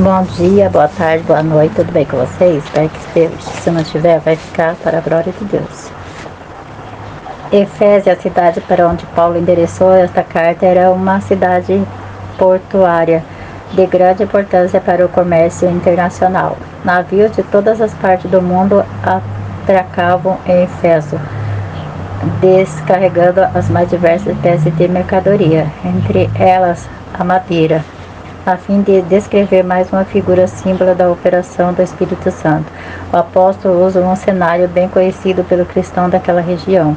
Bom dia, boa tarde, boa noite, tudo bem com vocês? Espero que esteja. Se não tiver, vai ficar para a glória de Deus. Efésia, a cidade para onde Paulo endereçou esta carta, era uma cidade portuária de grande importância para o comércio internacional. Navios de todas as partes do mundo atracavam em Éfeso, descarregando as mais diversas espécies de mercadoria, entre elas a madeira, a fim de descrever mais uma figura símbolo da operação do Espírito Santo. O apóstolo usa um cenário bem conhecido pelo cristão daquela região.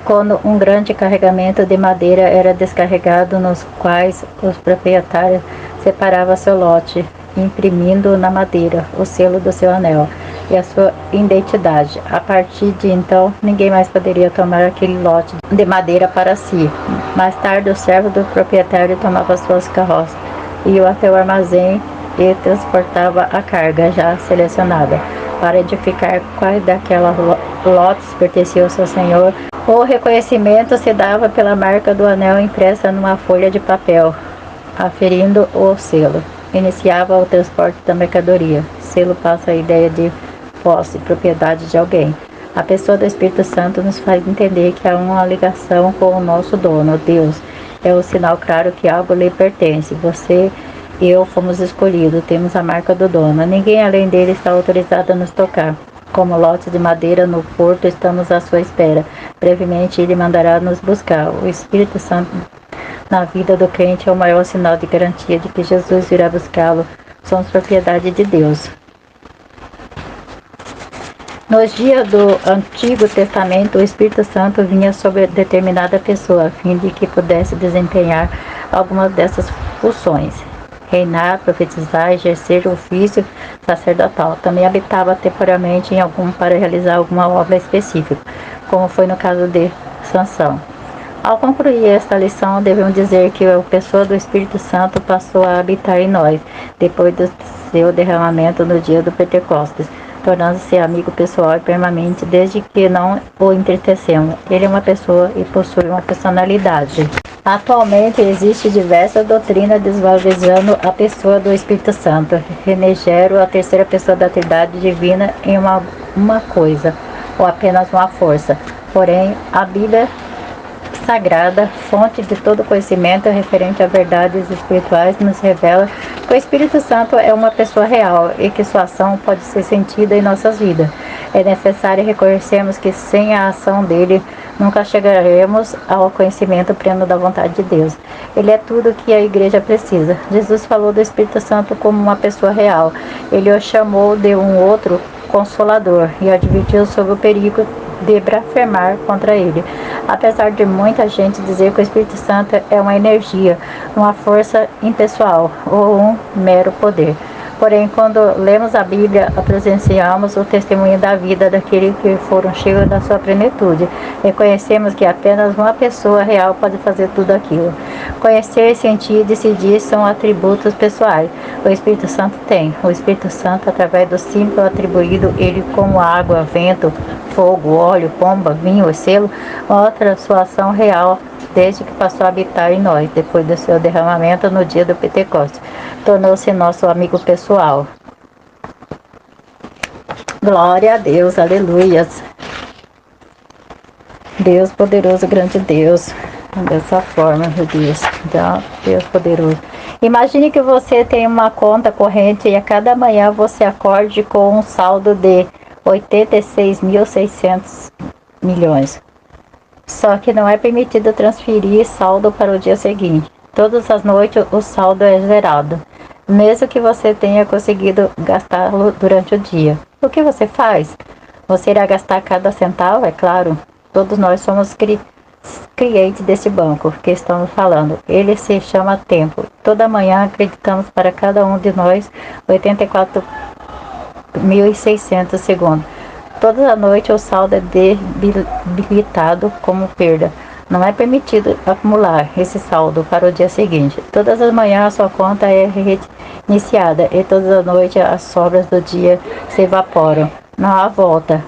Quando um grande carregamento de madeira era descarregado, nos quais os proprietários separavam seu lote, imprimindo na madeira o selo do seu anel e a sua identidade. A partir de então, ninguém mais poderia tomar aquele lote de madeira para si. Mais tarde, o servo do proprietário tomava suas carroças, ia até o armazém e transportava a carga já selecionada. Para identificar quais daquelas lotes pertenciam ao seu senhor, o reconhecimento se dava pela marca do anel impressa numa folha de papel, aferindo o selo. Iniciava o transporte da mercadoria. Selo passa a ideia de posse, propriedade de alguém. A pessoa do Espírito Santo nos faz entender que há uma ligação com o nosso dono, Deus. É um sinal claro que algo lhe pertence. Você e eu fomos escolhidos, temos a marca do dono. Ninguém além dele está autorizado a nos tocar. Como lotes de madeira no porto, estamos à sua espera. Brevemente ele mandará nos buscar. O Espírito Santo na vida do crente é o maior sinal de garantia de que Jesus virá buscá-lo. Somos propriedade de Deus. Nos dias do Antigo Testamento, o Espírito Santo vinha sobre determinada pessoa, a fim de que pudesse desempenhar algumas dessas funções. Reinar, profetizar, exercer o ofício sacerdotal. Também habitava temporariamente em algum para realizar alguma obra específica, como foi no caso de Sansão. Ao concluir esta lição, devemos dizer que a pessoa do Espírito Santo passou a habitar em nós, depois do seu derramamento no dia do Pentecostes, tornando-se amigo pessoal e permanente, desde que não o entristecemos. Ele é uma pessoa e possui uma personalidade. Atualmente existe diversas doutrinas desvalorizando a pessoa do Espírito Santo. Renegando a terceira pessoa da Trindade divina em uma coisa, ou apenas uma força. Porém, a Bíblia Sagrada, fonte de todo conhecimento referente a verdades espirituais, nos revela que o Espírito Santo é uma pessoa real e que sua ação pode ser sentida em nossas vidas. É necessário reconhecermos que sem a ação dele nunca chegaremos ao conhecimento pleno da vontade de Deus. Ele é tudo que a igreja precisa. Jesus falou do Espírito Santo como uma pessoa real. Ele o chamou de um outro consolador e advertiu sobre o perigo de blasfemar contra ele. Apesar de muita gente dizer que o Espírito Santo é uma energia, uma força impessoal ou um mero poder. Porém, quando lemos a Bíblia, presenciamos o testemunho da vida daqueles que foram cheios da sua plenitude. Reconhecemos que apenas uma pessoa real pode fazer tudo aquilo. Conhecer, sentir e decidir são atributos pessoais. O Espírito Santo tem. O Espírito Santo, através do símbolo atribuído, ele como água, vento, fogo, óleo, pomba, vinho e selo, mostra sua ação real desde que passou a habitar em nós, depois do seu derramamento no dia do Pentecostes. Tornou-se nosso amigo pessoal. Glória a Deus, aleluias. Deus poderoso, grande Deus. Dessa forma, meu Deus. Deus poderoso. Imagine que você tem uma conta corrente e a cada manhã você acorde com um saldo de 86.600 milhões. Só que não é permitido transferir saldo para o dia seguinte. Todas as noites o saldo é zerado, mesmo que você tenha conseguido gastá-lo durante o dia. O que você faz? Você irá gastar cada centavo, é claro. Todos nós somos clientes desse banco que estamos falando. Ele se chama tempo. Toda manhã acreditamos para cada um de nós 84.600 segundos. Toda a noite o saldo é debilitado como perda. Não é permitido acumular esse saldo para o dia seguinte. Todas as manhãs a sua conta é reiniciada e todas as noites as sobras do dia se evaporam. Não há volta.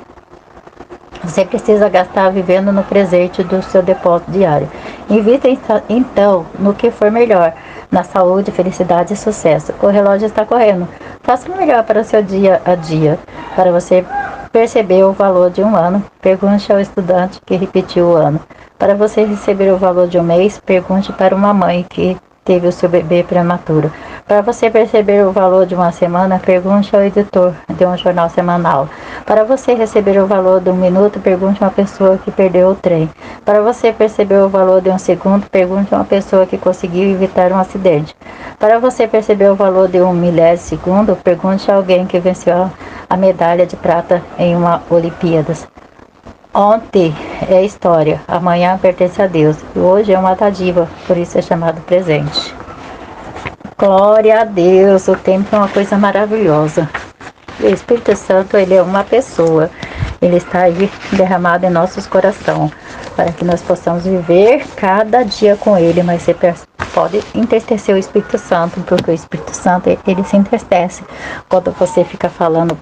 Você precisa gastar vivendo no presente do seu depósito diário. Invista então no que for melhor na saúde, felicidade e sucesso. O relógio está correndo. Faça o melhor para o seu dia a dia. Para você perceber o valor de um ano, pergunte ao estudante que repetiu o ano. Para você receber o valor de um mês, pergunte para uma mãe que teve o seu bebê prematuro. Para você perceber o valor de uma semana, pergunte ao editor de um jornal semanal. Para você receber o valor de um minuto, pergunte a uma pessoa que perdeu o trem. Para você perceber o valor de um segundo, pergunte a uma pessoa que conseguiu evitar um acidente. Para você perceber o valor de um milésimo de segundo, pergunte a alguém que venceu a medalha de prata em uma Olimpíadas. Ontem é história, amanhã pertence a Deus, e hoje é uma dádiva, por isso é chamado presente. Glória a Deus, o tempo é uma coisa maravilhosa. O Espírito Santo, ele é uma pessoa, ele está aí derramado em nossos corações, para que nós possamos viver cada dia com ele, mas você pode entristecer o Espírito Santo, porque o Espírito Santo, ele se entristece quando você fica falando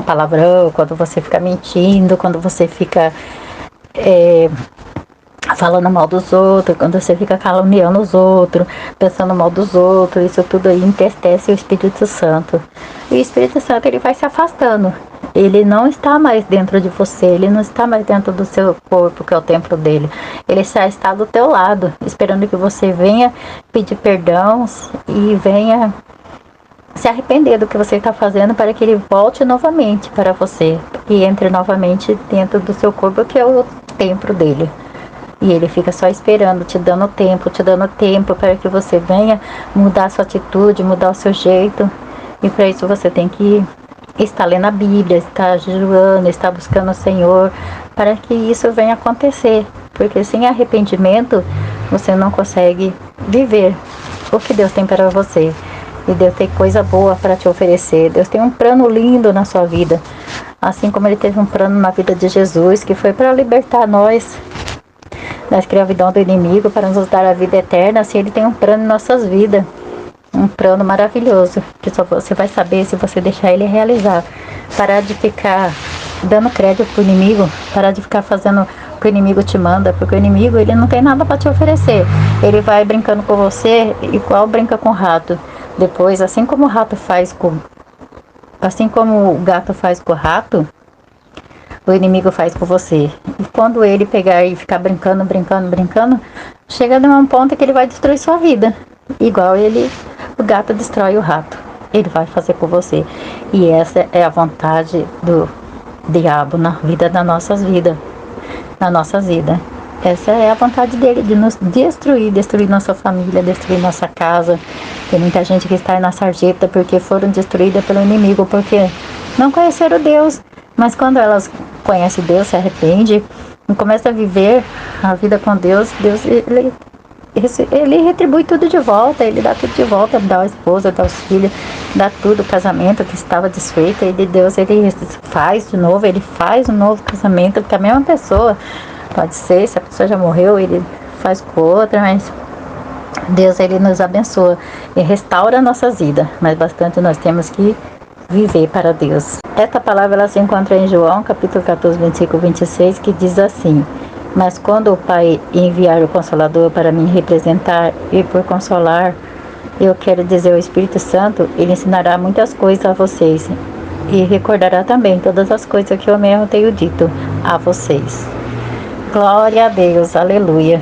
palavrão, quando você fica mentindo, quando você fica falando mal dos outros, quando você fica caluniando os outros, pensando mal dos outros, isso tudo aí entristece o Espírito Santo. E o Espírito Santo, ele vai se afastando. Ele não está mais dentro de você, ele não está mais dentro do seu corpo, que é o templo dele. Ele já está do teu lado, esperando que você venha pedir perdão e venha se arrepender do que você está fazendo, para que ele volte novamente para você e entre novamente dentro do seu corpo, que é o templo dele. E ele fica só esperando, te dando tempo para que você venha mudar a sua atitude, mudar o seu jeito. E para isso você tem que estar lendo a Bíblia, estar jejuando, estar buscando o Senhor, para que isso venha acontecer. Porque sem arrependimento, você não consegue viver o que Deus tem para você. E Deus tem coisa boa para te oferecer. Deus tem um plano lindo na sua vida. Assim como Ele teve um plano na vida de Jesus, que foi para libertar nós da escravidão do inimigo, para nos dar a vida eterna. Assim Ele tem um plano em nossas vidas. Um plano maravilhoso, que só você vai saber se você deixar Ele realizar. Parar de ficar dando crédito pro inimigo, parar de ficar fazendo o que o inimigo te manda, porque o inimigo, ele não tem nada para te oferecer. Ele vai brincando com você igual brinca com o rato. Depois, assim como o gato faz com o rato, o inimigo faz com você. E quando ele pegar e ficar brincando, chega a um ponto que ele vai destruir sua vida. Igual o gato destrói o rato. Ele vai fazer com você. E essa é a vontade do diabo na vida das nossas vidas. Na nossa vida. Essa é a vontade dele, de nos destruir nossa família, destruir nossa casa. Tem muita gente que está aí na sarjeta porque foram destruídas pelo inimigo, porque não conheceram Deus. Mas quando elas conhecem Deus, se arrependem e começam a viver a vida com Deus, ele retribui tudo de volta, ele dá tudo de volta, dá a esposa, dá os filhos, dá tudo, o casamento que estava desfeito, Deus faz de novo, ele faz um novo casamento, porque a mesma pessoa, pode ser, se a pessoa já morreu, ele faz com outra, mas Deus, ele nos abençoa e restaura a nossa vida, mas bastante nós temos que viver para Deus. Esta palavra ela se encontra em João, capítulo 14, 25 e 26, que diz assim: mas quando o Pai enviar o Consolador para me representar e por consolar, eu quero dizer o Espírito Santo, ele ensinará muitas coisas a vocês e recordará também todas as coisas que eu mesmo tenho dito a vocês. Glória a Deus, aleluia.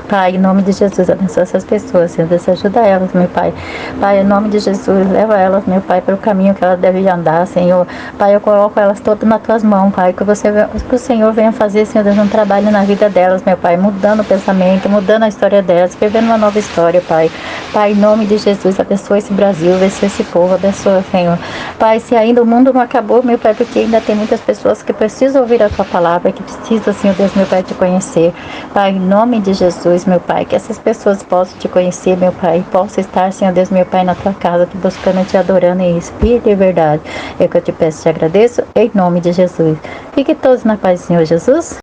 Pai, em nome de Jesus, abençoa essas pessoas, Senhor, Deus, ajuda elas, meu Pai. Pai, em nome de Jesus, leva elas, meu Pai, para o caminho que elas devem andar, Senhor. Pai, eu coloco elas todas nas tuas mãos, Pai, que o Senhor venha fazer, Senhor Deus, um trabalho na vida delas, meu Pai, mudando o pensamento, mudando a história delas, escrevendo uma nova história, Pai. Pai, em nome de Jesus, abençoa esse Brasil, abençoa esse povo, abençoa, Senhor. Pai, se ainda o mundo não acabou, meu Pai, porque ainda tem muitas pessoas que precisam ouvir a tua palavra, que precisam, Senhor Deus, meu Pai, te conhecer. Pai, em nome de Jesus, meu Pai, que essas pessoas possam te conhecer, meu Pai, possam estar, Senhor Deus, meu Pai, na tua casa, te buscando e te adorando em espírito e verdade. É o que eu te peço e te agradeço, em nome de Jesus. Fique todos na paz do Senhor Jesus.